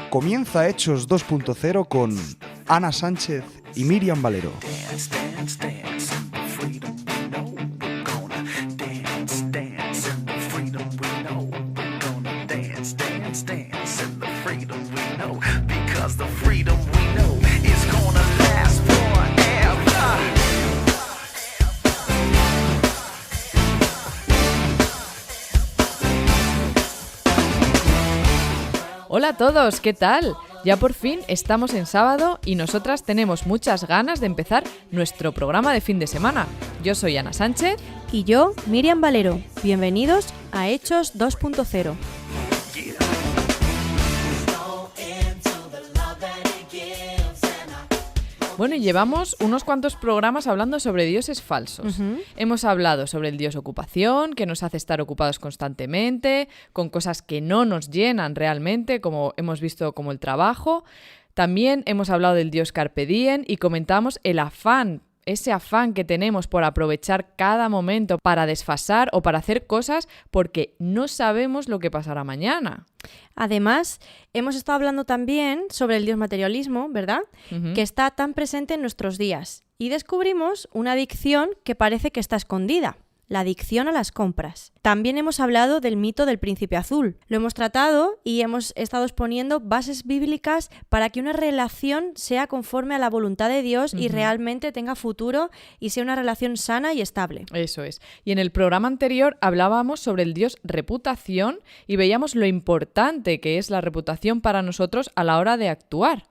Comienza Hechos 2.0 con Ana Sánchez y Miriam Valero. Hola a todos, ¿qué tal? Ya por fin estamos en sábado y nosotras tenemos muchas ganas de empezar nuestro programa de fin de semana. Yo soy Ana Sánchez. Y yo, Miriam Valero. Bienvenidos a Hechos 2.0. Bueno, y llevamos unos cuantos programas hablando sobre dioses falsos. Hemos hablado sobre el dios ocupación, que nos hace estar ocupados constantemente, con cosas que no nos llenan realmente, como hemos visto como el trabajo. También hemos hablado del dios carpe diem y comentamos el afán, ese afán que tenemos por aprovechar cada momento para desfasar o para hacer cosas porque no sabemos lo que pasará mañana. Además, hemos estado hablando también sobre el dios materialismo, ¿verdad? Que está tan presente en nuestros días. Y descubrimos una adicción que parece que está escondida. La adicción a las compras. También hemos hablado del mito del príncipe azul. Lo hemos tratado y hemos estado exponiendo bases bíblicas para que una relación sea conforme a la voluntad de Dios y realmente tenga futuro y sea una relación sana y estable. Eso es. Y en el programa anterior hablábamos sobre el dios reputación y veíamos lo importante que es la reputación para nosotros a la hora de actuar.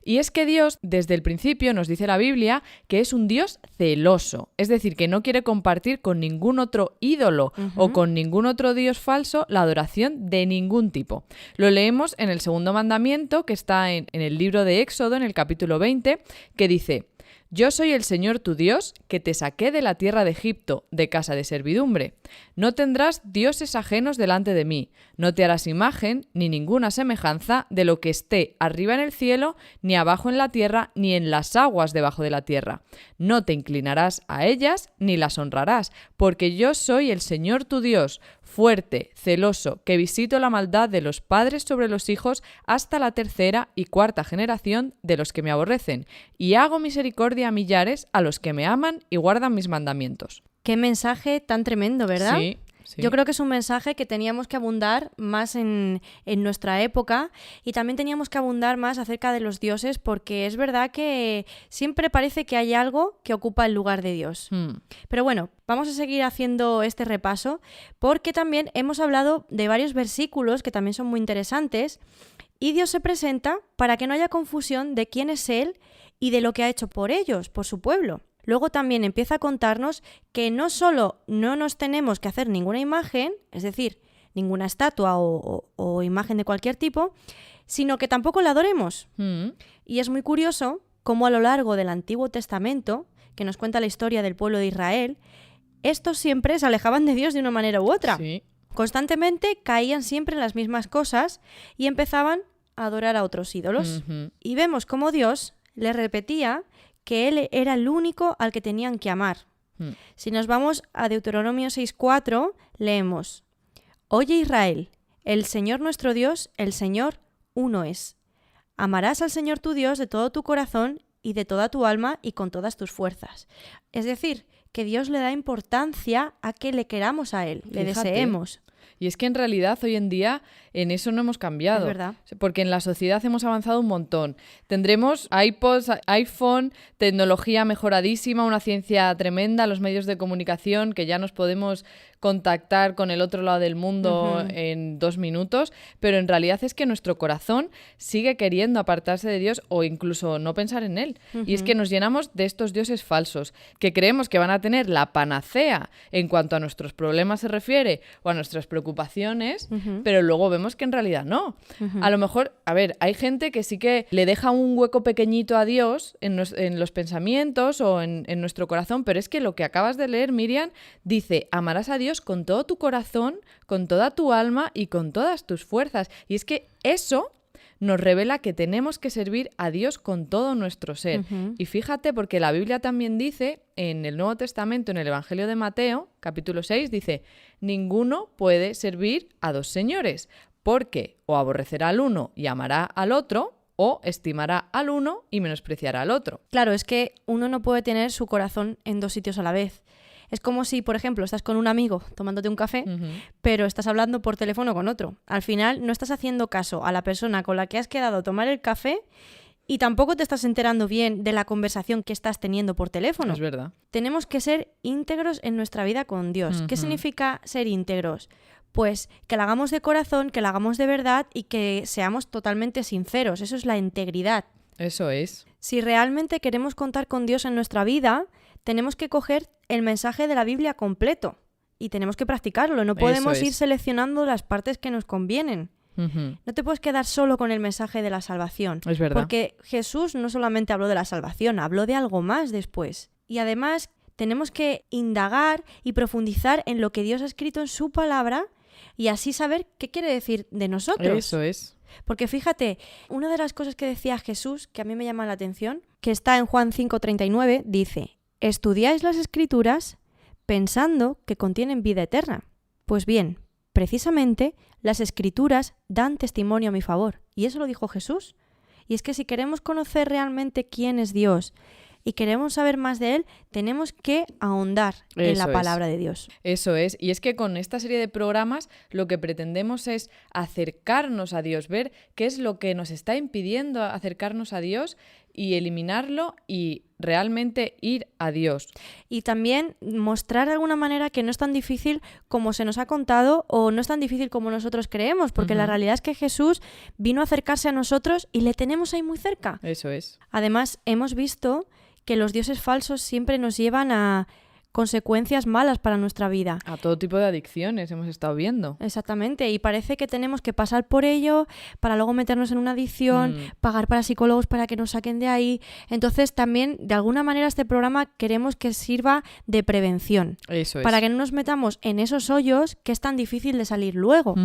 Y es que Dios, desde el principio, nos dice la Biblia que es un Dios celoso, es decir, que no quiere compartir con ningún otro ídolo o con ningún otro Dios falso la adoración de ningún tipo. Lo leemos en el segundo mandamiento, que está en el libro de Éxodo, en el capítulo 20, que dice: Yo soy el Señor tu Dios, que te saqué de la tierra de Egipto, de casa de servidumbre. No tendrás dioses ajenos delante de mí. No te harás imagen ni ninguna semejanza de lo que esté arriba en el cielo, ni abajo en la tierra, ni en las aguas debajo de la tierra. No te inclinarás a ellas, ni las honrarás, porque yo soy el Señor tu Dios, fuerte, celoso, que visito la maldad de los padres sobre los hijos hasta la tercera y cuarta generación de los que me aborrecen, y hago misericordia a millares a los que me aman y guardan mis mandamientos. Qué mensaje tan tremendo, ¿verdad? Sí. Yo creo que es un mensaje que teníamos que abundar más en nuestra época y también teníamos que abundar más acerca de los dioses porque es verdad que siempre parece que hay algo que ocupa el lugar de Dios. Pero bueno, vamos a seguir haciendo este repaso porque también hemos hablado de varios versículos que también son muy interesantes y Dios se presenta para que no haya confusión de quién es Él y de lo que ha hecho por ellos, por su pueblo. Luego también empieza a contarnos que no solo no nos tenemos que hacer ninguna imagen, es decir, ninguna estatua o imagen de cualquier tipo, sino que tampoco la adoremos. Y es muy curioso cómo a lo largo del Antiguo Testamento, que nos cuenta la historia del pueblo de Israel, estos siempre se alejaban de Dios de una manera u otra. Sí. Constantemente caían siempre en las mismas cosas y empezaban a adorar a otros ídolos. Y vemos cómo Dios les repetía que Él era el único al que tenían que amar. Si nos vamos a Deuteronomio 6.4, leemos: Oye Israel, el Señor nuestro Dios, el Señor uno es. Amarás al Señor tu Dios de todo tu corazón y de toda tu alma y con todas tus fuerzas. Es decir, que Dios le da importancia a que le queramos a Él, le deseemos. Y es que en realidad hoy en día en eso no hemos cambiado. Es verdad. Porque en la sociedad hemos avanzado un montón. Tendremos iPods, iPhone, tecnología mejoradísima, una ciencia tremenda, los medios de comunicación que ya nos podemos contactar con el otro lado del mundo en 2 minutos, pero en realidad es que nuestro corazón sigue queriendo apartarse de Dios o incluso no pensar en Él. Y es que nos llenamos de estos dioses falsos que creemos que van a tener la panacea en cuanto a nuestros problemas se refiere o a nuestras preocupaciones, pero luego vemos que en realidad no. A lo mejor, a ver, hay gente que sí que le deja un hueco pequeñito a Dios en los pensamientos o en nuestro corazón, pero es que lo que acabas de leer, Miriam, dice: amarás a Dios con todo tu corazón, con toda tu alma y con todas tus fuerzas. Y es que eso nos revela que tenemos que servir a Dios con todo nuestro ser. Ujú. Y fíjate, porque la Biblia también dice, en el Nuevo Testamento, en el Evangelio de Mateo, capítulo 6, dice: ninguno puede servir a dos señores, porque o aborrecerá al uno y amará al otro, o estimará al uno y menospreciará al otro. Claro, es que uno no puede tener su corazón en dos sitios a la vez. Es como si, por ejemplo, estás con un amigo tomándote un café, pero estás hablando por teléfono con otro. Al final no estás haciendo caso a la persona con la que has quedado a tomar el café y tampoco te estás enterando bien de la conversación que estás teniendo por teléfono. Es verdad. Tenemos que ser íntegros en nuestra vida con Dios. ¿Qué significa ser íntegros? Pues que la hagamos de corazón, que la hagamos de verdad y que seamos totalmente sinceros. Eso es la integridad. Eso es. Si realmente queremos contar con Dios en nuestra vida, tenemos que coger el mensaje de la Biblia completo y tenemos que practicarlo. No podemos Eso es. ir seleccionando las partes que nos convienen. No te puedes quedar solo con el mensaje de la salvación. Es verdad. Porque Jesús no solamente habló de la salvación, habló de algo más después. Y además tenemos que indagar y profundizar en lo que Dios ha escrito en su palabra y así saber qué quiere decir de nosotros. Eso es. Porque fíjate, una de las cosas que decía Jesús, que a mí me llama la atención, que está en Juan 5:39, dice: estudiáis las Escrituras pensando que contienen vida eterna. Pues bien, precisamente las Escrituras dan testimonio a mi favor. Y eso lo dijo Jesús. Y es que si queremos conocer realmente quién es Dios y queremos saber más de Él, tenemos que ahondar en la Eso es. palabra de Dios. Eso es. Y es que con esta serie de programas lo que pretendemos es acercarnos a Dios, ver qué es lo que nos está impidiendo acercarnos a Dios y eliminarlo y realmente ir a Dios. Y también mostrar de alguna manera que no es tan difícil como se nos ha contado o no es tan difícil como nosotros creemos, porque la realidad es que Jesús vino a acercarse a nosotros y le tenemos ahí muy cerca. Eso es. Además, hemos visto que los dioses falsos siempre nos llevan a consecuencias malas para nuestra vida. A todo tipo de adicciones hemos estado viendo. Exactamente, y parece que tenemos que pasar por ello para luego meternos en una adicción, pagar para psicólogos para que nos saquen de ahí. Entonces también, de alguna manera, este programa queremos que sirva de prevención. Eso es. Para que no nos metamos en esos hoyos que es tan difícil de salir luego.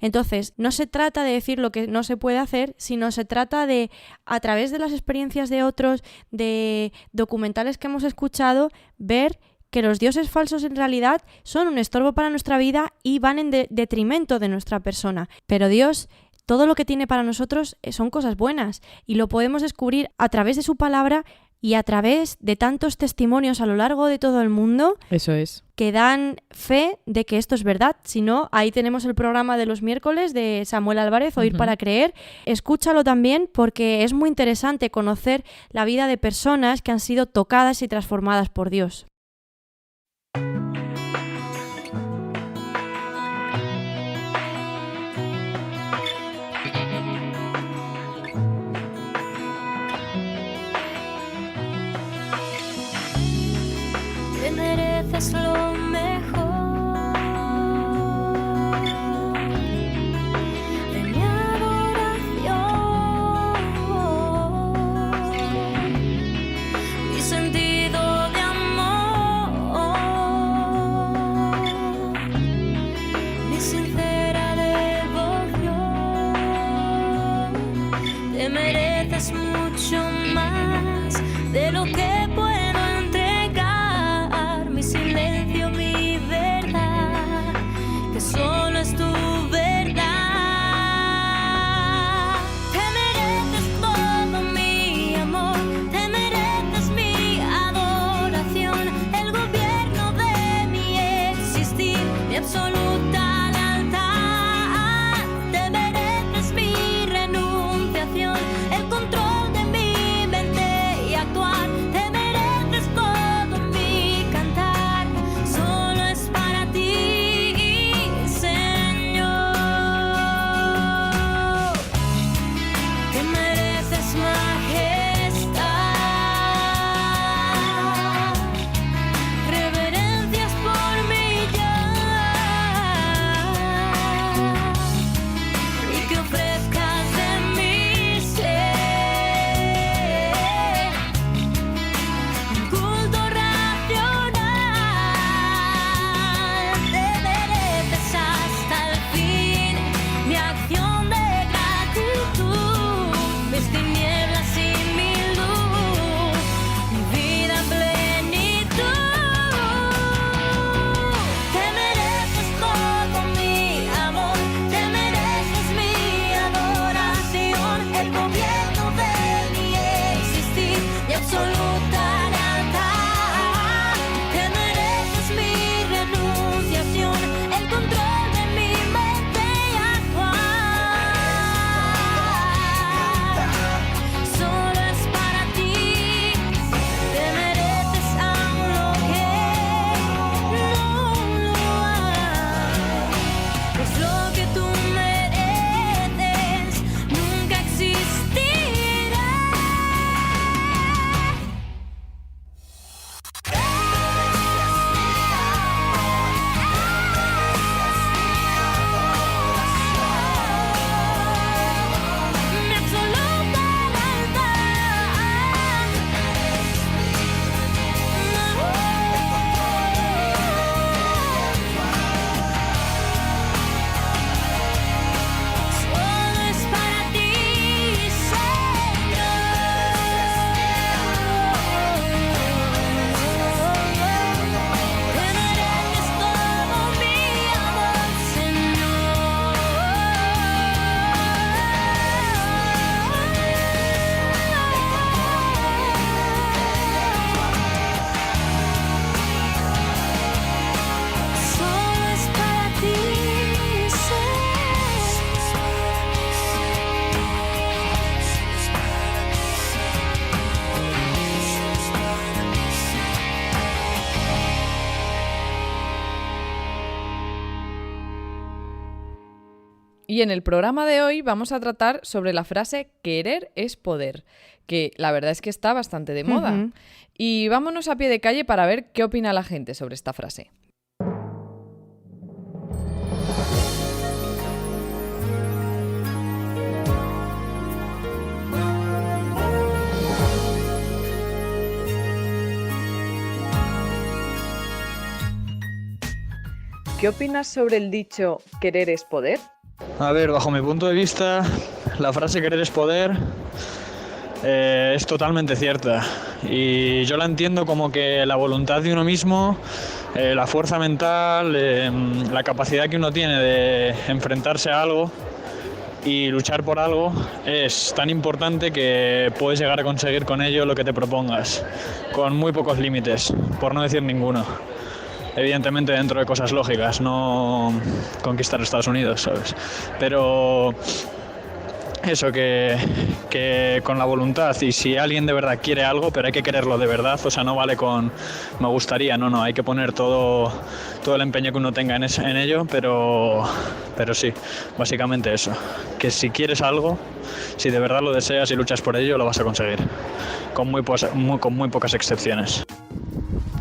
Entonces, no se trata de decir lo que no se puede hacer, sino se trata de, a través de las experiencias de otros, de documentales que hemos escuchado, ver que los dioses falsos en realidad son un estorbo para nuestra vida y van en detrimento de nuestra persona. Pero Dios, todo lo que tiene para nosotros son cosas buenas y lo podemos descubrir a través de su palabra y a través de tantos testimonios a lo largo de todo el mundo. Eso es. Que dan fe de que esto es verdad. Si no, ahí tenemos el programa de los miércoles de Samuel Álvarez, Oír para Creer. Escúchalo también porque es muy interesante conocer la vida de personas que han sido tocadas y transformadas por Dios. Te mereces lo mejor de mi adoración, mi sentido de amor, mi sincera devoción. Te mereces mucho más de lo que puedo entregar. Mi silencio, mi Y en el programa de hoy vamos a tratar sobre la frase querer es poder, que la verdad es que está bastante de moda. Ujú. Y vámonos a pie de calle para ver qué opina la gente sobre esta frase. ¿Qué opinas sobre el dicho querer es poder? A ver, bajo mi punto de vista, la frase querer es poder es totalmente cierta. Y yo la entiendo como que la voluntad de uno mismo, la fuerza mental, la capacidad que uno tiene de enfrentarse a algo y luchar por algo es tan importante que puedes llegar a conseguir con ello lo que te propongas, con muy pocos límites, por no decir ninguno. Evidentemente dentro de cosas lógicas, no conquistar Estados Unidos, ¿sabes? Pero eso, que con la voluntad, y si alguien de verdad quiere algo, pero hay que quererlo de verdad, o sea, no vale con me gustaría, no, hay que poner todo el empeño que uno tenga en ello, pero sí, básicamente eso, que si quieres algo, si de verdad lo deseas y luchas por ello, lo vas a conseguir, con muy pocas excepciones.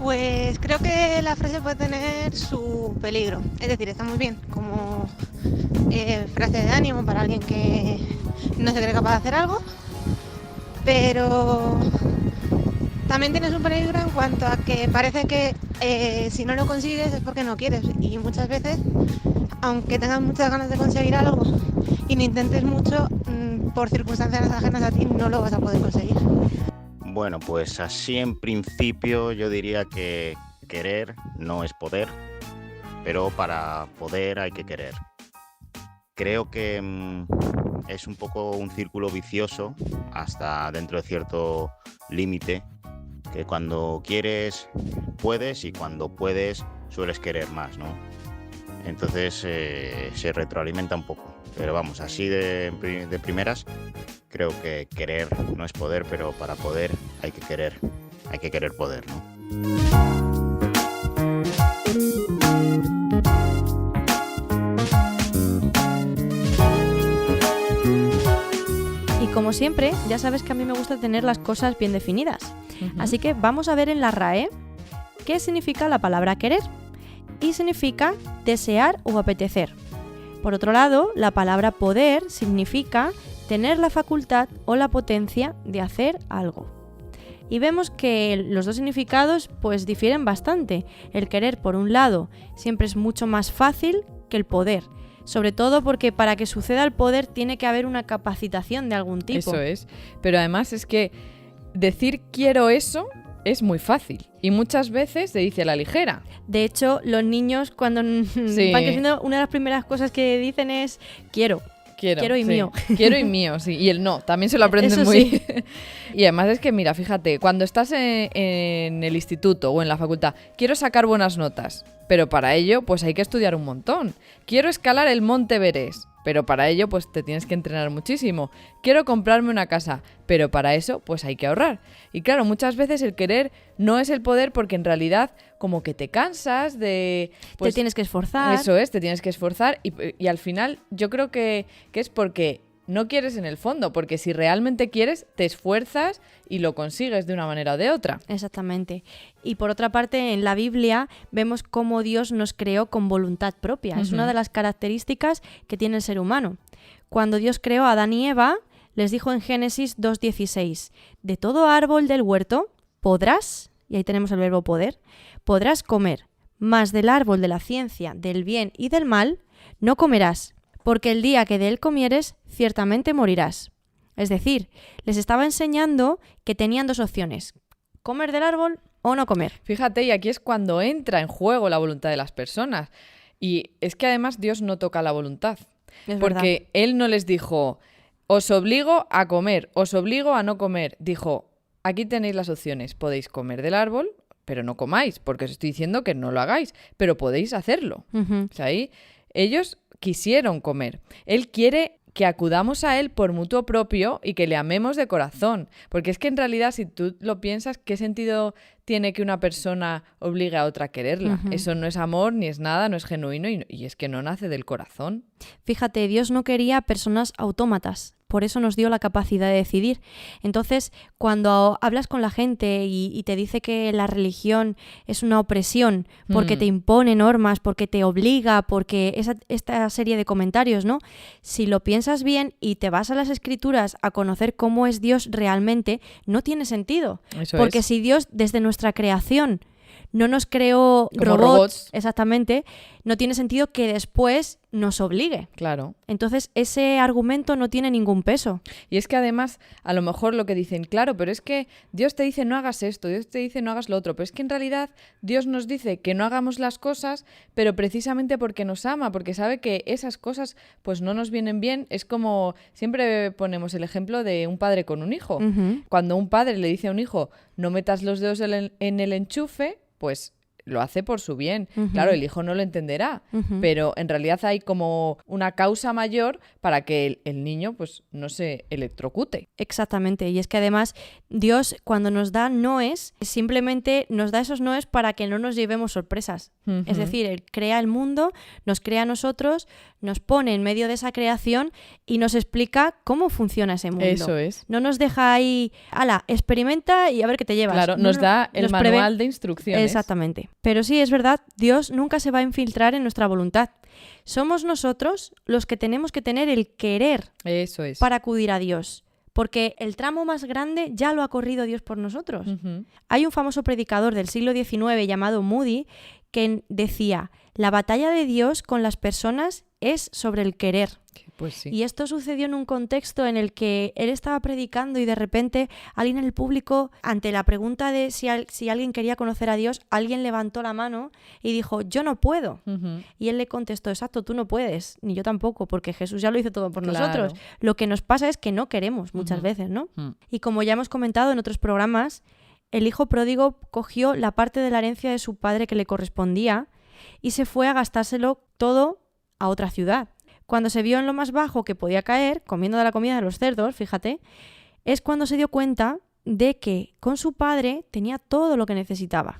Pues creo que la frase puede tener su peligro. Es decir, está muy bien como frase de ánimo para alguien que no se cree capaz de hacer algo, pero también tiene su peligro en cuanto a que parece que si no lo consigues es porque no quieres. Y muchas veces, aunque tengas muchas ganas de conseguir algo y no intentes mucho, por circunstancias ajenas a ti no lo vas a poder conseguir. Bueno, pues así en principio yo diría que querer no es poder, pero para poder hay que querer. Creo que es un poco un círculo vicioso hasta dentro de cierto límite, que cuando quieres puedes y cuando puedes sueles querer más, ¿no? Entonces se retroalimenta un poco. Pero vamos, así de primeras, creo que querer no es poder, pero para poder hay que querer poder, ¿no? Y como siempre, ya sabes que a mí me gusta tener las cosas bien definidas. Así que vamos a ver en la RAE qué significa la palabra querer. Y significa desear o apetecer. Por otro lado, la palabra poder significa tener la facultad o la potencia de hacer algo. Y vemos que los dos significados pues difieren bastante. El querer, por un lado, siempre es mucho más fácil que el poder. Sobre todo porque para que suceda el poder tiene que haber una capacitación de algún tipo. Eso es. Pero además es que decir quiero eso es muy fácil. Y muchas veces se dice a la ligera. De hecho, los niños cuando van creciendo, una de las primeras cosas que dicen es quiero y sí. mío. Quiero y mío, sí. Y el no, también se lo aprenden Eso muy... sí. Y además es que, mira, fíjate, cuando estás en el instituto o en la facultad, quiero sacar buenas notas, pero para ello pues hay que estudiar un montón. Quiero escalar el Monte Everest, pero para ello pues te tienes que entrenar muchísimo. Quiero comprarme una casa, pero para eso pues hay que ahorrar. Y claro, muchas veces el querer no es el poder porque en realidad como que te cansas de... Pues, te tienes que esforzar. Eso es, te tienes que esforzar y al final yo creo que es porque no quieres en el fondo, porque si realmente quieres te esfuerzas y lo consigues de una manera o de otra. Exactamente. Y por otra parte, en la Biblia vemos cómo Dios nos creó con voluntad propia. Es una de las características que tiene el ser humano. Cuando Dios creó a Adán y Eva, les dijo en Génesis 2:16, de todo árbol del huerto podrás, y ahí tenemos el verbo poder, podrás comer, mas del árbol de la ciencia, del bien y del mal, no comerás, porque el día que de él comieres, ciertamente morirás. Es decir, les estaba enseñando que tenían dos opciones, comer del árbol o no comer. Fíjate, y aquí es cuando entra en juego la voluntad de las personas. Y es que además Dios no toca la voluntad. Es porque verdad. Él no les dijo, os obligo a comer, os obligo a no comer. Dijo, aquí tenéis las opciones, podéis comer del árbol, pero no comáis, porque os estoy diciendo que no lo hagáis, pero podéis hacerlo. Ujú. O sea, ahí ellos quisieron comer. Él quiere que acudamos a Él por mutuo propio y que le amemos de corazón. Porque es que en realidad, si tú lo piensas, ¿qué sentido tiene que una persona obligue a otra a quererla? Eso no es amor, ni es nada, no es genuino y es que no nace del corazón. Fíjate, Dios no quería personas autómatas. Por eso nos dio la capacidad de decidir. Entonces, cuando hablas con la gente y te dice que la religión es una opresión porque te impone normas, porque te obliga, porque esta serie de comentarios, ¿no? Si lo piensas bien y te vas a las Escrituras a conocer cómo es Dios realmente, no tiene sentido. Porque si Dios, desde nuestra creación, no nos creó robots, exactamente, no tiene sentido que después nos obligue. Claro. Entonces, ese argumento no tiene ningún peso. Y es que además, a lo mejor lo que dicen, claro, pero es que Dios te dice no hagas esto, Dios te dice no hagas lo otro, pero es que en realidad Dios nos dice que no hagamos las cosas, pero precisamente porque nos ama, porque sabe que esas cosas pues no nos vienen bien. Es como, siempre ponemos el ejemplo de un padre con un hijo. Cuando un padre le dice a un hijo, no metas los dedos en el enchufe, pues lo hace por su bien. Claro, el hijo no lo entenderá, pero en realidad hay como una causa mayor para que el niño pues no se electrocute. Exactamente, y es que además Dios cuando nos da noes, simplemente nos da esos noes para que no nos llevemos sorpresas. Es decir, Él crea el mundo, nos crea a nosotros, nos pone en medio de esa creación y nos explica cómo funciona ese mundo. Eso es. No nos deja ahí, ala, experimenta y a ver qué te llevas. Claro, nos da el manual de instrucciones. Exactamente. Pero sí, es verdad, Dios nunca se va a infiltrar en nuestra voluntad. Somos nosotros los que tenemos que tener el querer. Eso es. Para acudir a Dios. Porque el tramo más grande ya lo ha corrido Dios por nosotros. Hay un famoso predicador del siglo XIX llamado Moody que decía, la batalla de Dios con las personas es sobre el querer. Pues sí. Y esto sucedió en un contexto en el que él estaba predicando y de repente alguien en el público, ante la pregunta de si alguien quería conocer a Dios, alguien levantó la mano y dijo, yo no puedo. Y él le contestó, exacto, tú no puedes, ni yo tampoco, porque Jesús ya lo hizo todo por nosotros. Lo que nos pasa es que no queremos muchas veces, ¿no? Y como ya hemos comentado en otros programas, el hijo pródigo cogió la parte de la herencia de su padre que le correspondía y se fue a gastárselo todo a otra ciudad. Cuando se vio en lo más bajo que podía caer, comiendo de la comida de los cerdos, fíjate, es cuando se dio cuenta de que con su padre tenía todo lo que necesitaba.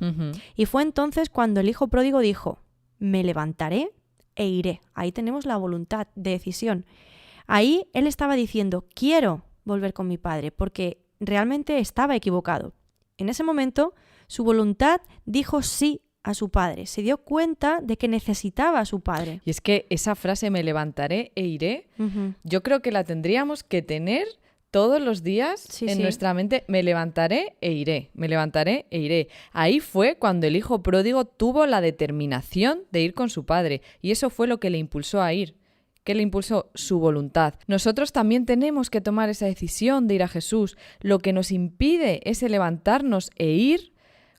Y fue entonces cuando el hijo pródigo dijo, me levantaré e iré. Ahí tenemos la voluntad de decisión. Ahí él estaba diciendo, quiero volver con mi padre, porque realmente estaba equivocado. En ese momento, su voluntad dijo sí a su padre. Se dio cuenta de que necesitaba a su padre. Y es que esa frase, me levantaré e iré, yo creo que la tendríamos que tener todos los días en nuestra mente. Me levantaré e iré, me levantaré e iré. Ahí fue cuando el hijo pródigo tuvo la determinación de ir con su padre. Y eso fue lo que le impulsó a ir. ¿Qué le impulsó? Su voluntad. Nosotros también tenemos que tomar esa decisión de ir a Jesús. Lo que nos impide ese levantarnos e ir,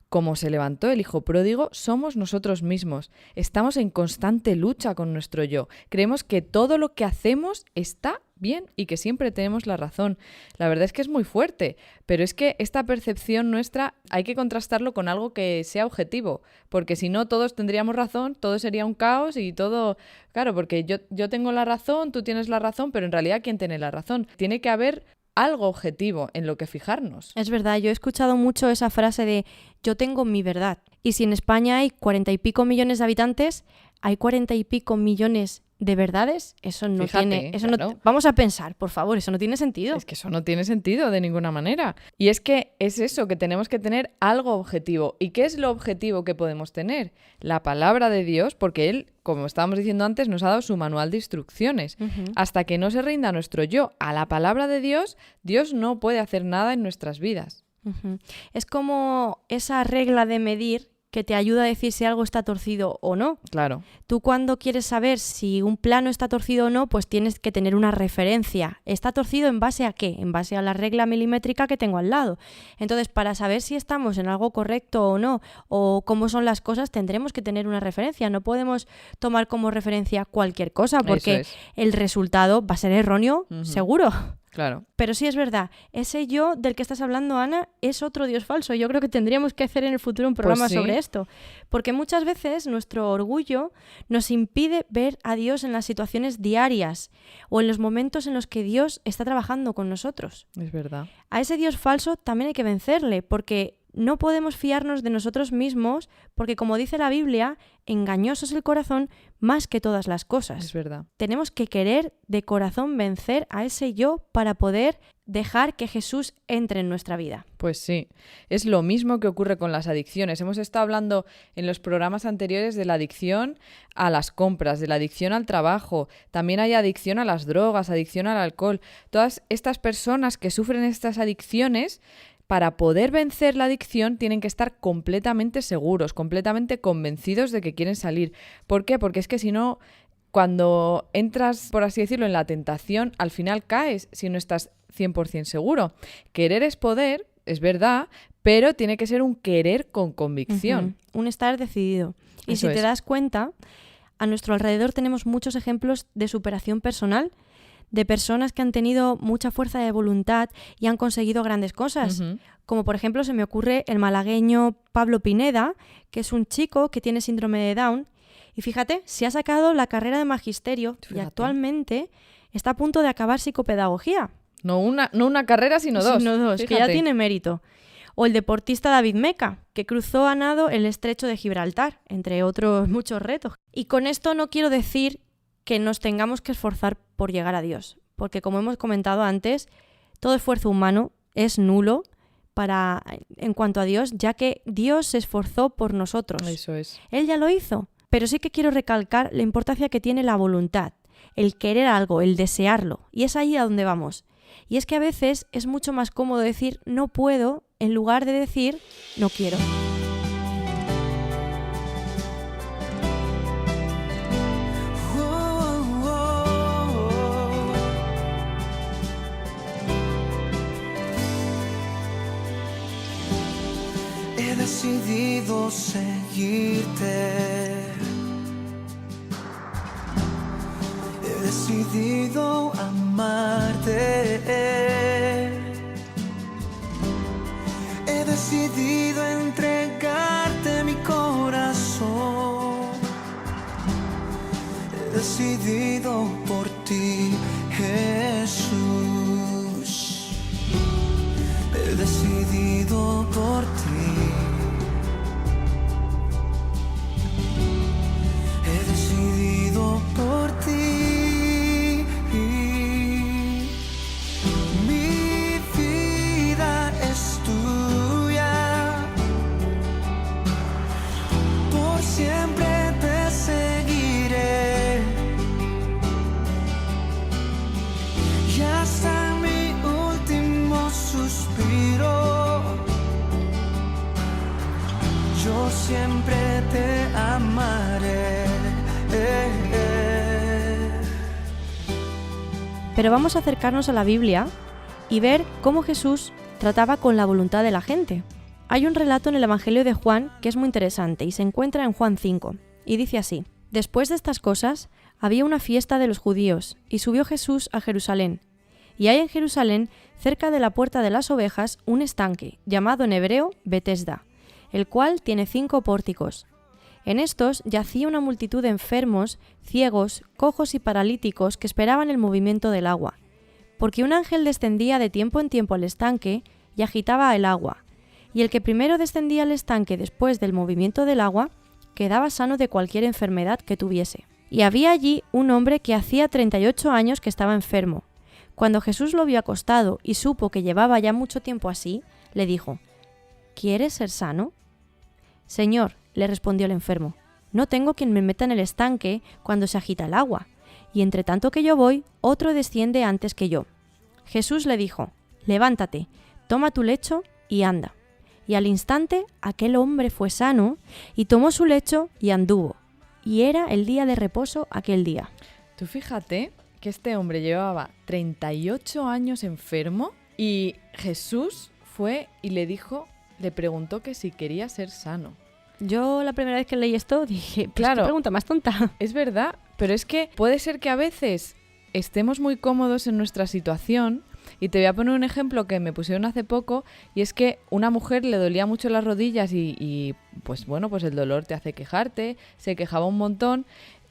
como se levantó el hijo pródigo, somos nosotros mismos. Estamos en constante lucha con nuestro yo. Creemos que todo lo que hacemos está bien y que siempre tenemos la razón. La verdad es que es muy fuerte, pero es que esta percepción nuestra hay que contrastarlo con algo que sea objetivo, porque si no todos tendríamos razón, todo sería un caos y todo... Claro, porque yo tengo la razón, tú tienes la razón, pero en realidad ¿quién tiene la razón? Tiene que haber algo objetivo en lo que fijarnos. Es verdad, yo he escuchado mucho esa frase de yo tengo mi verdad. Y si en España hay 40 y pico millones de habitantes, hay 40 y pico millones de verdades, eso no tiene... Eso claro. no, vamos a pensar, por favor, eso no tiene sentido. Es que eso no tiene sentido de ninguna manera. Y es que es eso, que tenemos que tener algo objetivo. ¿Y qué es lo objetivo que podemos tener? La palabra de Dios, porque Él, como estábamos diciendo antes, nos ha dado su manual de instrucciones. Hasta que no se rinda nuestro yo a la palabra de Dios, Dios no puede hacer nada en nuestras vidas. Es como esa regla de medir que te ayuda a decir si algo está torcido o no. Claro. Tú cuando quieres saber si un plano está torcido o no, pues tienes que tener una referencia. ¿Está torcido en base a qué? En base a la regla milimétrica que tengo al lado. Entonces, para saber si estamos en algo correcto o no, o cómo son las cosas, tendremos que tener una referencia. No podemos tomar como referencia cualquier cosa, porque el resultado va a ser erróneo, seguro. Claro. Pero sí es verdad, ese yo del que estás hablando, Ana, es otro Dios falso. Yo creo que tendríamos que hacer en el futuro un programa sí. sobre esto. Porque muchas veces nuestro orgullo nos impide ver a Dios en las situaciones diarias o en los momentos en los que Dios está trabajando con nosotros. Es verdad. A ese Dios falso también hay que vencerle, porque no podemos fiarnos de nosotros mismos, porque como dice la Biblia, engañoso es el corazón más que todas las cosas. Es verdad. Tenemos que querer de corazón vencer a ese yo para poder dejar que Jesús entre en nuestra vida. Pues sí, es lo mismo que ocurre con las adicciones. Hemos estado hablando en los programas anteriores de la adicción a las compras, de la adicción al trabajo, también hay adicción a las drogas, adicción al alcohol. Todas estas personas que sufren estas adicciones, para poder vencer la adicción tienen que estar completamente seguros, completamente convencidos de que quieren salir. ¿Por qué? Porque es que si no, cuando entras, por así decirlo, en la tentación, al final caes si no estás 100% seguro. Querer es poder, es verdad, pero tiene que ser un querer con convicción. Un estar decidido. Y Eso si te es. das cuenta, a nuestro alrededor tenemos muchos ejemplos de superación personal, de personas que han tenido mucha fuerza de voluntad y han conseguido grandes cosas. Ujú. Como por ejemplo se me ocurre el malagueño Pablo Pineda, que es un chico que tiene síndrome de Down. Y fíjate, se ha sacado la carrera de magisterio y Fíjate. actualmente está a punto de acabar psicopedagogía. No una carrera, sino dos. Sino dos, que ya Fíjate. tiene mérito. O el deportista David Meca, que cruzó a nado el estrecho de Gibraltar, entre otros muchos retos. Y con esto no quiero decir que nos tengamos que esforzar por llegar a Dios, porque como hemos comentado antes, todo esfuerzo humano es nulo en cuanto a Dios, ya que Dios se esforzó por nosotros. Eso es. Él ya lo hizo, pero sí que quiero recalcar la importancia que tiene la voluntad, el querer algo, el desearlo, y es ahí a donde vamos. Y es que a veces es mucho más cómodo decir no puedo en lugar de decir no quiero. He decidido seguirte. He decidido amarte. He decidido entregarte mi corazón. He decidido por ti, Jesús. He decidido por ti. He decidido por ti. Mi vida es tuya. Por siempre te seguiré. Y hasta mi último suspiro, yo siempre te amaré. Pero vamos a acercarnos a la Biblia y ver cómo Jesús trataba con la voluntad de la gente. Hay un relato en el Evangelio de Juan que es muy interesante y se encuentra en Juan 5, y dice así: Después de estas cosas, había una fiesta de los judíos, y subió Jesús a Jerusalén. Y hay en Jerusalén, cerca de la puerta de las ovejas, un estanque, llamado en hebreo Betesda, el cual tiene 5 pórticos. En estos yacía una multitud de enfermos, ciegos, cojos y paralíticos que esperaban el movimiento del agua, porque un ángel descendía de tiempo en tiempo al estanque y agitaba el agua, y el que primero descendía al estanque después del movimiento del agua quedaba sano de cualquier enfermedad que tuviese. Y había allí un hombre que hacía 38 años que estaba enfermo. Cuando Jesús lo vio acostado y supo que llevaba ya mucho tiempo así, le dijo: ¿Quieres ser sano? Señor, le respondió el enfermo, no tengo quien me meta en el estanque cuando se agita el agua, y entre tanto que yo voy, otro desciende antes que yo. Jesús le dijo: levántate, toma tu lecho y anda. Y al instante aquel hombre fue sano, y tomó su lecho y anduvo. Y era el día de reposo aquel día. Tú fíjate que este hombre llevaba 38 años enfermo y Jesús fue y le preguntó que si quería ser sano. Yo la primera vez que leí esto dije, pues Claro. qué pregunta más tonta. Es verdad, pero es que puede ser que a veces estemos muy cómodos en nuestra situación Y te voy a poner un ejemplo que me pusieron hace poco, y es que una mujer le dolía mucho las rodillas y pues bueno, pues el dolor te hace quejarte, se quejaba un montón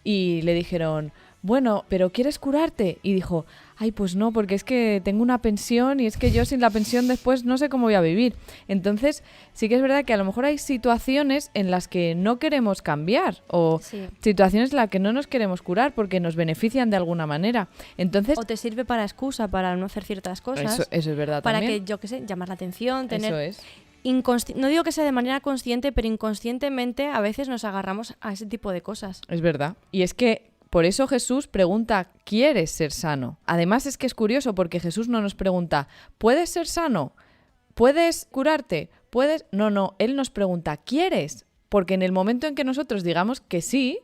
y le dijeron, bueno, ¿pero quieres curarte? Y dijo, ay, pues no, porque es que tengo una pensión y es que yo sin la pensión después no sé cómo voy a vivir. Entonces, sí que es verdad que a lo mejor hay situaciones en las que no queremos cambiar o Sí. situaciones en las que no nos queremos curar porque nos benefician de alguna manera. Entonces, O te sirve para excusa para no hacer ciertas cosas. eso es verdad para también. que, yo qué sé, llamar la atención, tener... Eso es. No digo que sea de manera consciente, pero inconscientemente a veces nos agarramos a ese tipo de cosas. Es verdad. Y es que por eso Jesús pregunta, ¿quieres ser sano? Además es que es curioso porque Jesús no nos pregunta, ¿puedes ser sano? ¿Puedes curarte? ¿Puedes? No, Él nos pregunta, ¿quieres? Porque en el momento en que nosotros digamos que sí,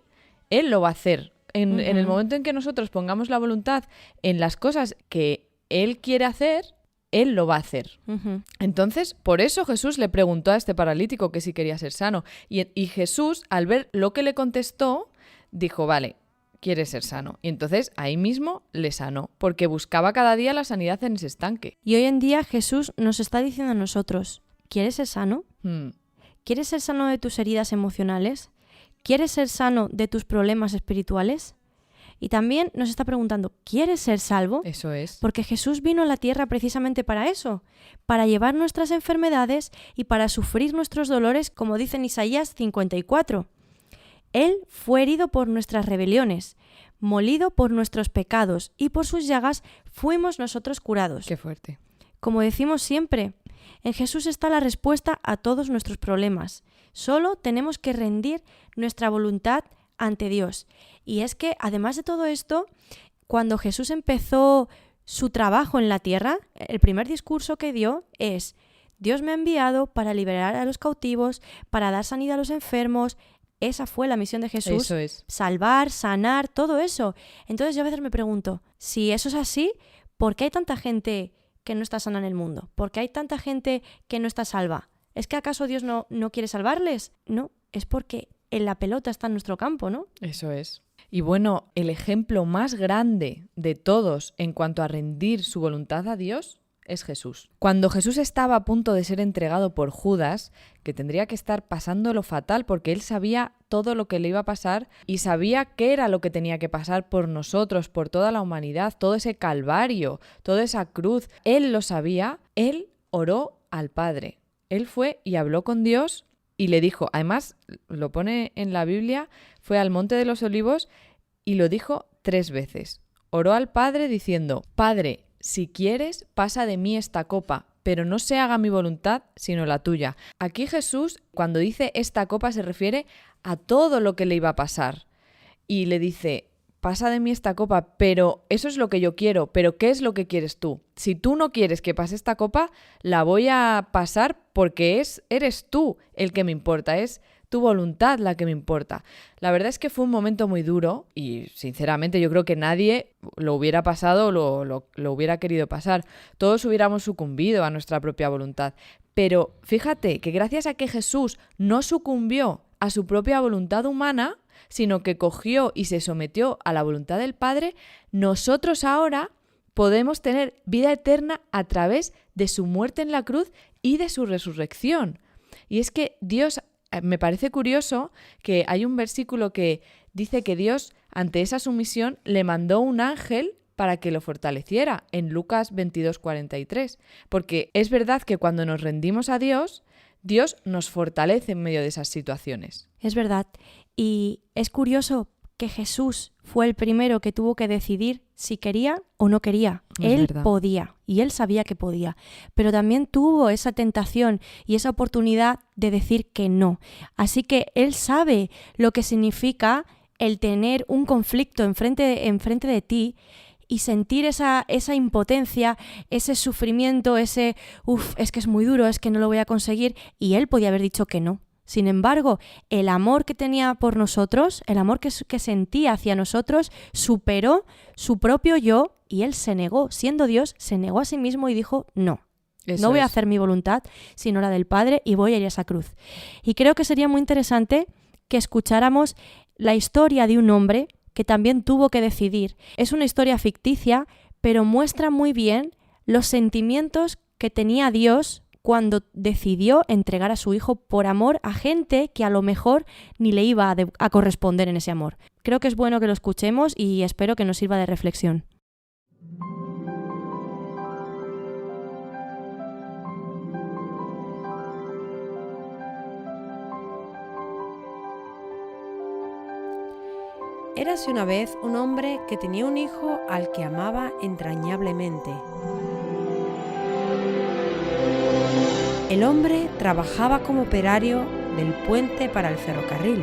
Él lo va a hacer. En el momento en que nosotros pongamos la voluntad en las cosas que Él quiere hacer, Él lo va a hacer. Ujú. Entonces, por eso Jesús le preguntó a este paralítico que si quería ser sano. Y Jesús, al ver lo que le contestó, dijo, vale, quieres ser sano. Y entonces ahí mismo le sanó, porque buscaba cada día la sanidad en ese estanque. Y hoy en día Jesús nos está diciendo a nosotros, ¿quieres ser sano? ¿Quieres ser sano de tus heridas emocionales? ¿Quieres ser sano de tus problemas espirituales? Y también nos está preguntando, ¿quieres ser salvo? Eso es. Porque Jesús vino a la tierra precisamente para eso, para llevar nuestras enfermedades y para sufrir nuestros dolores, como dice en Isaías 54. Él fue herido por nuestras rebeliones, molido por nuestros pecados, y por sus llagas fuimos nosotros curados. Qué fuerte. Como decimos siempre, en Jesús está la respuesta a todos nuestros problemas. Solo tenemos que rendir nuestra voluntad ante Dios. Y es que, además de todo esto, cuando Jesús empezó su trabajo en la tierra, el primer discurso que dio es: Dios me ha enviado para liberar a los cautivos, para dar sanidad a los enfermos. Esa fue la misión de Jesús. Eso es. Salvar, sanar, todo eso. Entonces yo a veces me pregunto, si eso es así, ¿por qué hay tanta gente que no está sana en el mundo? ¿Por qué hay tanta gente que no está salva? ¿Es que acaso Dios no quiere salvarles? No, es porque en la pelota está en nuestro campo, ¿no? Eso es. Y bueno, el ejemplo más grande de todos en cuanto a rendir su voluntad a Dios es Jesús. Cuando Jesús estaba a punto de ser entregado por Judas, que tendría que estar pasándolo fatal porque él sabía todo lo que le iba a pasar y sabía qué era lo que tenía que pasar por nosotros, por toda la humanidad, todo ese calvario, toda esa cruz, él lo sabía, él oró al Padre. Él fue y habló con Dios y le dijo, además lo pone en la Biblia, fue al Monte de los Olivos y lo dijo 3 veces. Oró al Padre diciendo, Padre, si quieres, pasa de mí esta copa, pero no se haga mi voluntad, sino la tuya. Aquí Jesús, cuando dice esta copa, se refiere a todo lo que le iba a pasar. Y le dice, pasa de mí esta copa, pero eso es lo que yo quiero, pero ¿qué es lo que quieres tú? Si tú no quieres que pase esta copa, la voy a pasar porque eres tú el que me importa, es tu voluntad la que me importa. La verdad es que fue un momento muy duro y sinceramente yo creo que nadie lo hubiera pasado o lo hubiera querido pasar. Todos hubiéramos sucumbido a nuestra propia voluntad. Pero fíjate que gracias a que Jesús no sucumbió a su propia voluntad humana, sino que cogió y se sometió a la voluntad del Padre, nosotros ahora podemos tener vida eterna a través de su muerte en la cruz y de su resurrección. Y es que Dios... Me parece curioso que hay un versículo que dice que Dios, ante esa sumisión, le mandó un ángel para que lo fortaleciera, en Lucas 22:43. Porque es verdad que cuando nos rendimos a Dios, Dios nos fortalece en medio de esas situaciones. Es verdad. Y es curioso que Jesús fue el primero que tuvo que decidir si quería o no quería. Es Él verdad. podía y él sabía que podía, pero también tuvo esa tentación y esa oportunidad de decir que no. Así que él sabe lo que significa el tener un conflicto enfrente de ti y sentir esa impotencia, ese sufrimiento, es que es muy duro, es que no lo voy a conseguir, y él podía haber dicho que no. Sin embargo, el amor que tenía por nosotros, el amor que sentía hacia nosotros, superó su propio yo y él se negó. Siendo Dios, se negó a sí mismo y dijo, no voy a hacer mi voluntad, sino la del Padre, y voy a ir a esa cruz. Y creo que sería muy interesante que escucháramos la historia de un hombre que también tuvo que decidir. Es una historia ficticia, pero muestra muy bien los sentimientos que tenía Dios cuando decidió entregar a su hijo por amor a gente que a lo mejor ni le iba a corresponder en ese amor. Creo que es bueno que lo escuchemos y espero que nos sirva de reflexión. Érase una vez un hombre que tenía un hijo al que amaba entrañablemente. El hombre trabajaba como operario del puente para el ferrocarril.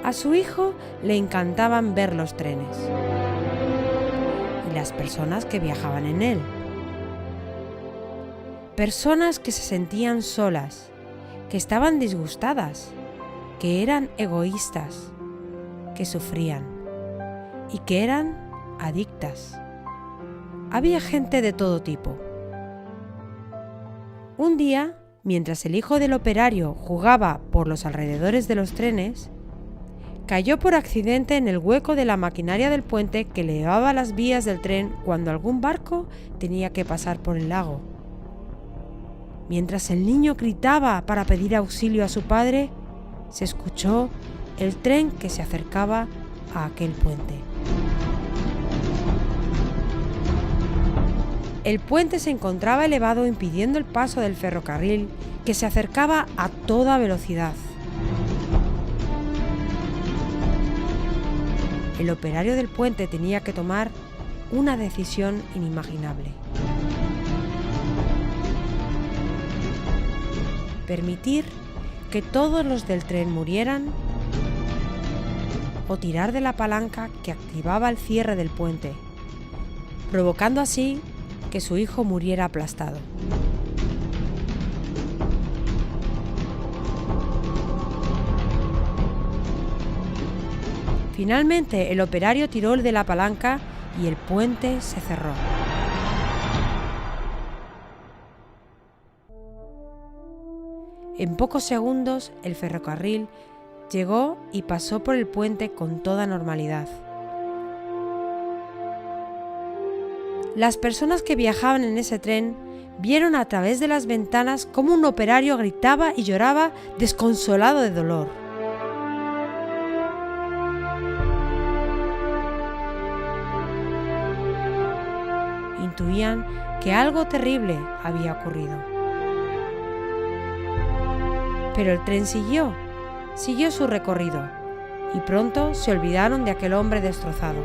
A su hijo le encantaban ver los trenes y las personas que viajaban en él. Personas que se sentían solas, que estaban disgustadas, que eran egoístas, que sufrían y que eran adictas. Había gente de todo tipo. Un día, mientras el hijo del operario jugaba por los alrededores de los trenes, cayó por accidente en el hueco de la maquinaria del puente que le llevaba las vías del tren cuando algún barco tenía que pasar por el lago. Mientras el niño gritaba para pedir auxilio a su padre, se escuchó el tren que se acercaba a aquel puente. El puente se encontraba elevado impidiendo el paso del ferrocarril que se acercaba a toda velocidad. El operario del puente tenía que tomar una decisión inimaginable. Permitir que todos los del tren murieran o tirar de la palanca que activaba el cierre del puente, provocando así que su hijo muriera aplastado. Finalmente, el operario tiró de la palanca y el puente se cerró. En pocos segundos, el ferrocarril llegó y pasó por el puente con toda normalidad. Las personas que viajaban en ese tren vieron a través de las ventanas cómo un operario gritaba y lloraba desconsolado de dolor. Intuían que algo terrible había ocurrido. Pero el tren siguió su recorrido y pronto se olvidaron de aquel hombre destrozado.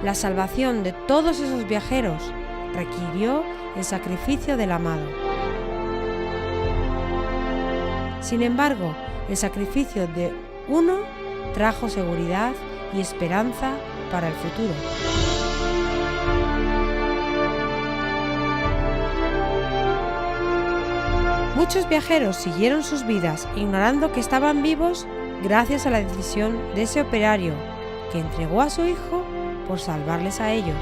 La salvación de todos esos viajeros requirió el sacrificio del amado. Sin embargo, el sacrificio de uno trajo seguridad y esperanza para el futuro. Muchos viajeros siguieron sus vidas ignorando que estaban vivos gracias a la decisión de ese operario que entregó a su hijo por salvarles a ellos.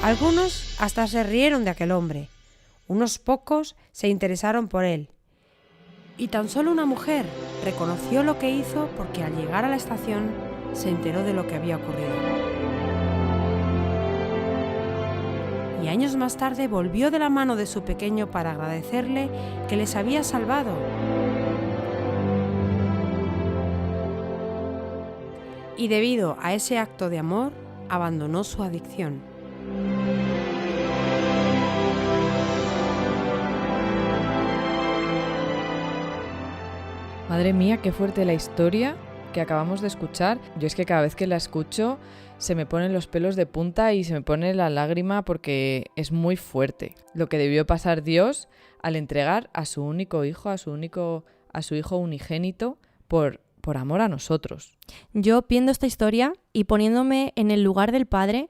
Algunos hasta se rieron de aquel hombre, unos pocos se interesaron por él. Y tan solo una mujer reconoció lo que hizo porque al llegar a la estación se enteró de lo que había ocurrido. Y años más tarde volvió de la mano de su pequeño para agradecerle que les había salvado. Y debido a ese acto de amor, abandonó su adicción. Madre mía, qué fuerte la historia que acabamos de escuchar. Yo es que cada vez que la escucho se me ponen los pelos de punta y se me pone la lágrima porque es muy fuerte lo que debió pasar Dios al entregar a su único hijo, a su hijo unigénito por amor a nosotros. Yo viendo esta historia y poniéndome en el lugar del padre,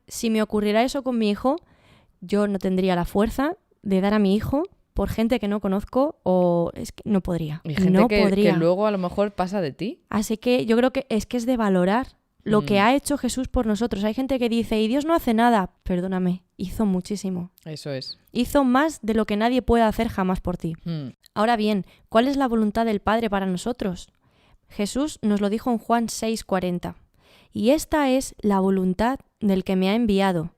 si me ocurriera eso con mi hijo, yo no tendría la fuerza de dar a mi hijo por gente que no conozco o es que no podría. Y gente que luego a lo mejor pasa de ti. Así que yo creo que es de valorar lo que ha hecho Jesús por nosotros. Hay gente que dice, y Dios no hace nada. Perdóname, hizo muchísimo. Eso es. Hizo más de lo que nadie puede hacer jamás por ti. Ahora bien, ¿cuál es la voluntad del Padre para nosotros? Jesús nos lo dijo en Juan 6:40. Y esta es la voluntad del que me ha enviado,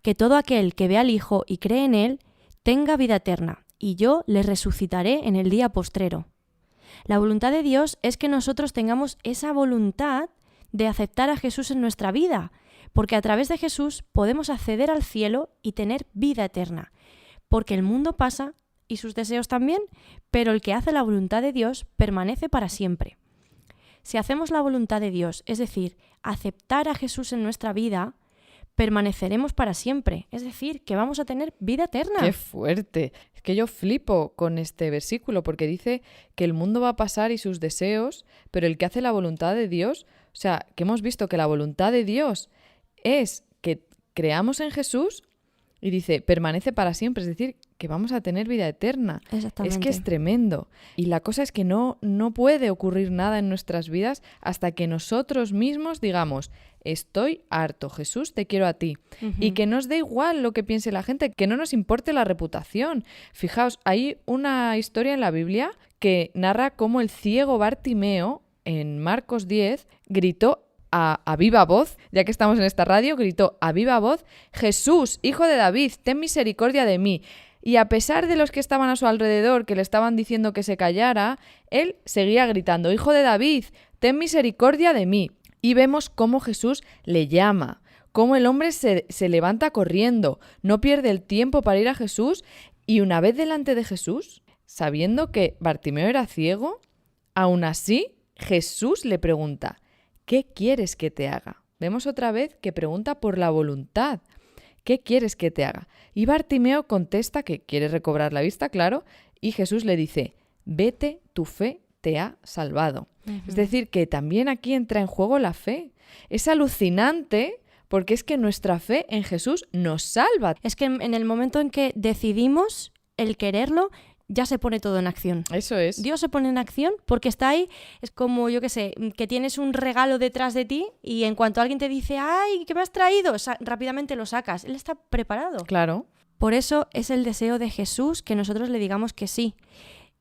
que todo aquel que ve al Hijo y cree en Él tenga vida eterna, y yo le resucitaré en el día postrero. La voluntad de Dios es que nosotros tengamos esa voluntad de aceptar a Jesús en nuestra vida, porque a través de Jesús podemos acceder al cielo y tener vida eterna, porque el mundo pasa y sus deseos también, pero el que hace la voluntad de Dios permanece para siempre. Si hacemos la voluntad de Dios, es decir, aceptar a Jesús en nuestra vida, permaneceremos para siempre, es decir, que vamos a tener vida eterna. ¡Qué fuerte! Es que yo flipo con este versículo porque dice que el mundo va a pasar y sus deseos, pero el que hace la voluntad de Dios, o sea, que hemos visto que la voluntad de Dios es que creamos en Jesús y dice, permanece para siempre, es decir, que vamos a tener vida eterna. Exactamente. Es que es tremendo. Y la cosa es que no puede ocurrir nada en nuestras vidas hasta que nosotros mismos digamos, estoy harto, Jesús, te quiero a ti. Y que nos dé igual lo que piense la gente, que no nos importe la reputación. Fijaos, hay una historia en la Biblia que narra cómo el ciego Bartimeo, en Marcos 10, gritó a viva voz, ya que estamos en esta radio, gritó a viva voz, Jesús, hijo de David, ten misericordia de mí. Y a pesar de los que estaban a su alrededor, que le estaban diciendo que se callara, él seguía gritando, hijo de David, ten misericordia de mí. Y vemos cómo Jesús le llama, cómo el hombre se levanta corriendo, no pierde el tiempo para ir a Jesús, y una vez delante de Jesús, sabiendo que Bartimeo era ciego, aún así Jesús le pregunta, ¿qué quieres que te haga? Vemos otra vez que pregunta por la voluntad. ¿Qué quieres que te haga? Y Bartimeo contesta que quiere recobrar la vista, claro, y Jesús le dice, vete, tu fe te ha salvado. Es decir, que también aquí entra en juego la fe. Es alucinante porque es que nuestra fe en Jesús nos salva. Es que en el momento en que decidimos el quererlo, ya se pone todo en acción. Eso es. Dios se pone en acción porque está ahí. Es como, yo qué sé, que tienes un regalo detrás de ti y en cuanto alguien te dice, ¡ay, qué me has traído!, rápidamente lo sacas. Él está preparado. Claro. Por eso es el deseo de Jesús que nosotros le digamos que sí.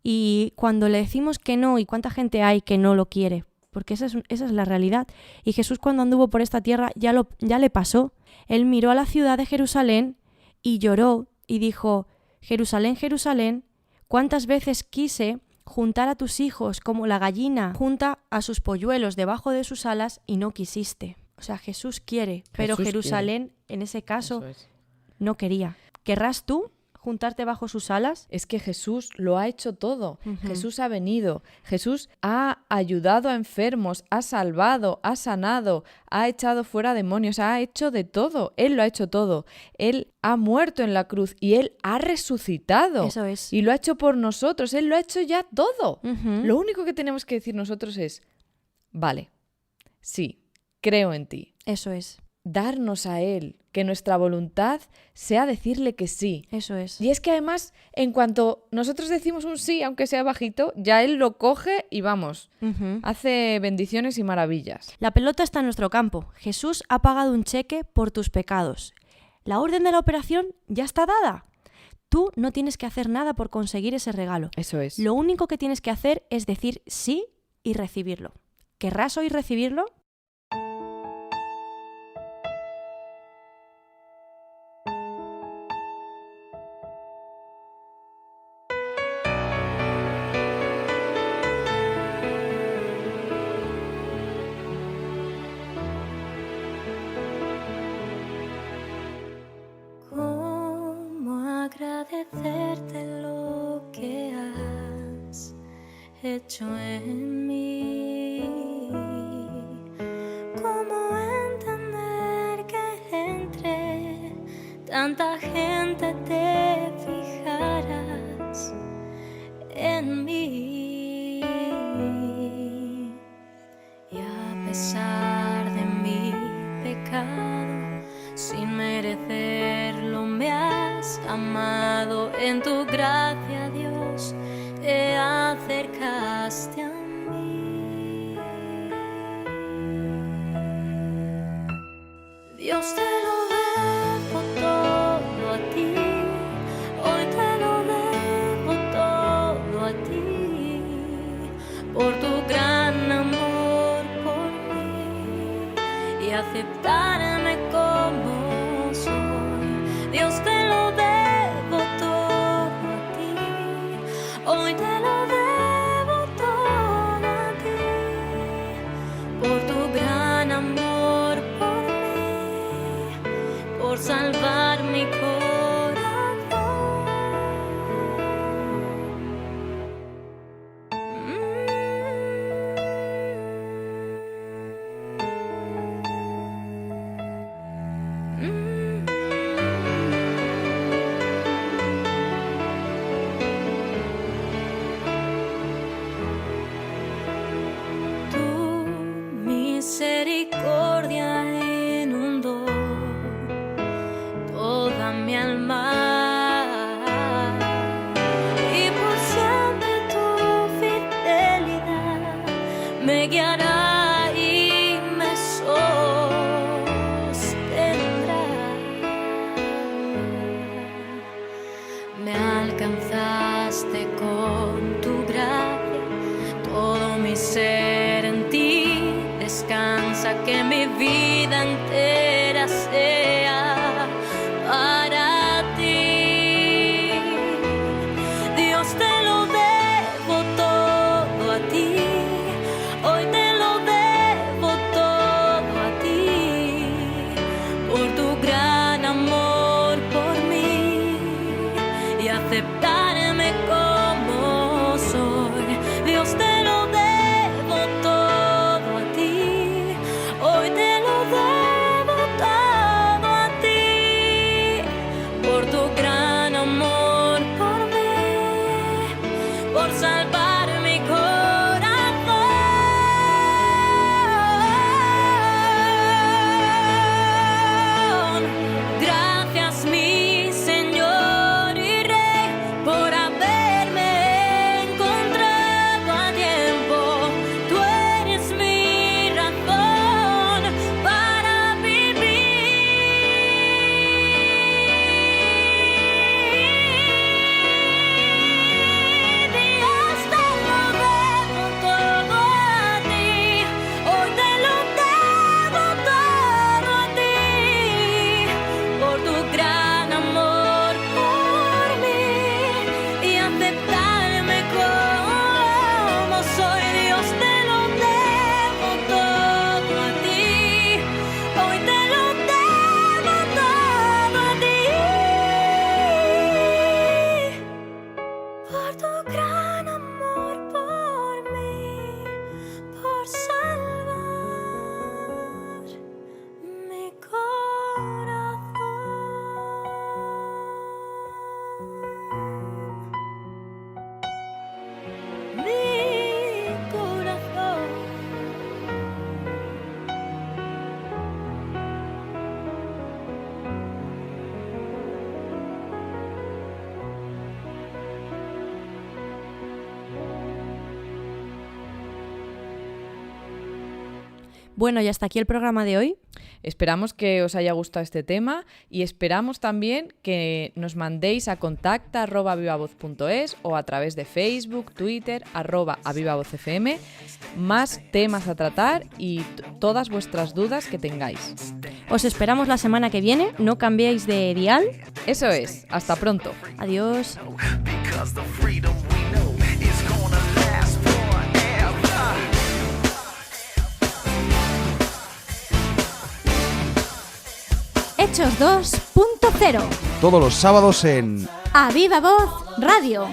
Y cuando le decimos que no, ¿y cuánta gente hay que no lo quiere? Porque esa es la realidad. Y Jesús, cuando anduvo por esta tierra, ya le pasó. Él miró a la ciudad de Jerusalén y lloró y dijo, Jerusalén, Jerusalén, ¿cuántas veces quise juntar a tus hijos como la gallina junta a sus polluelos debajo de sus alas y no quisiste? O sea, Jesús quiere, pero Jesús Jerusalén en ese caso Eso es. no quería. ¿Querrás tú juntarte bajo sus alas? Es que Jesús lo ha hecho todo. Ujú. Jesús ha venido. Jesús ha ayudado a enfermos, ha salvado, ha sanado, ha echado fuera demonios, ha hecho de todo. Él lo ha hecho todo. Él ha muerto en la cruz y Él ha resucitado. Eso es. Y lo ha hecho por nosotros. Él lo ha hecho ya todo. Ujú. Lo único que tenemos que decir nosotros es, vale, sí, creo en ti. Eso es. Darnos a Él, que nuestra voluntad sea decirle que sí. Eso es. Y es que además, en cuanto nosotros decimos un sí, aunque sea bajito, ya Él lo coge y vamos, Ujú. hace bendiciones y maravillas. La pelota está en nuestro campo. Jesús ha pagado un cheque por tus pecados. La orden de la operación ya está dada. Tú no tienes que hacer nada por conseguir ese regalo. Eso es. Lo único que tienes que hacer es decir sí y recibirlo. ¿Querrás hoy recibirlo? ¿Cómo agradecerte lo que has hecho en mí? ¿Cómo entender que entre tanta gente te fijaras en mí? Y a pesar de mi pecado, sin merecerlo me has amado. En tu gracia, Dios, te acercaste a mí. Dios, te lo debo todo a ti. Hoy te lo debo todo a ti. Por tu gran amor Me alcanzaste con tu gracia, todo mi ser en ti descansa, que mi vida entera sea para ti. Dios, te lo debo todo a ti, hoy te lo debo todo a ti, por tu gran amor por mí y aceptarme como soy. Dios, te lo debo todo a ti, hoy te lo debo todo a ti, por tu gran amor por mí, por salvar mi corazón. Gracias, mi Señor y Rey, por haberme encontrado a tiempo. Tú eres mi razón para vivir. Dios, te lo debo todo a ti, hoy te lo debo todo a ti, por tu gran amor por mí y aceptarme como soy. Dios, te lo debo todo a ti, hoy te lo debo todo a ti, por tu gran amor por mí, por salvar mi corazón. Mi corazón. Bueno, y hasta aquí el programa de hoy. Esperamos que os haya gustado este tema y esperamos también que nos mandéis a contacta@avivavoz.es o a través de Facebook, Twitter, @avivavozfm, más temas a tratar y todas vuestras dudas que tengáis. Os esperamos la semana que viene, no cambiéis de dial. Eso es, hasta pronto. Adiós. Because the freedom we know is gonna last forever. Hechos 2.0. Todos los sábados en A Viva Voz Radio.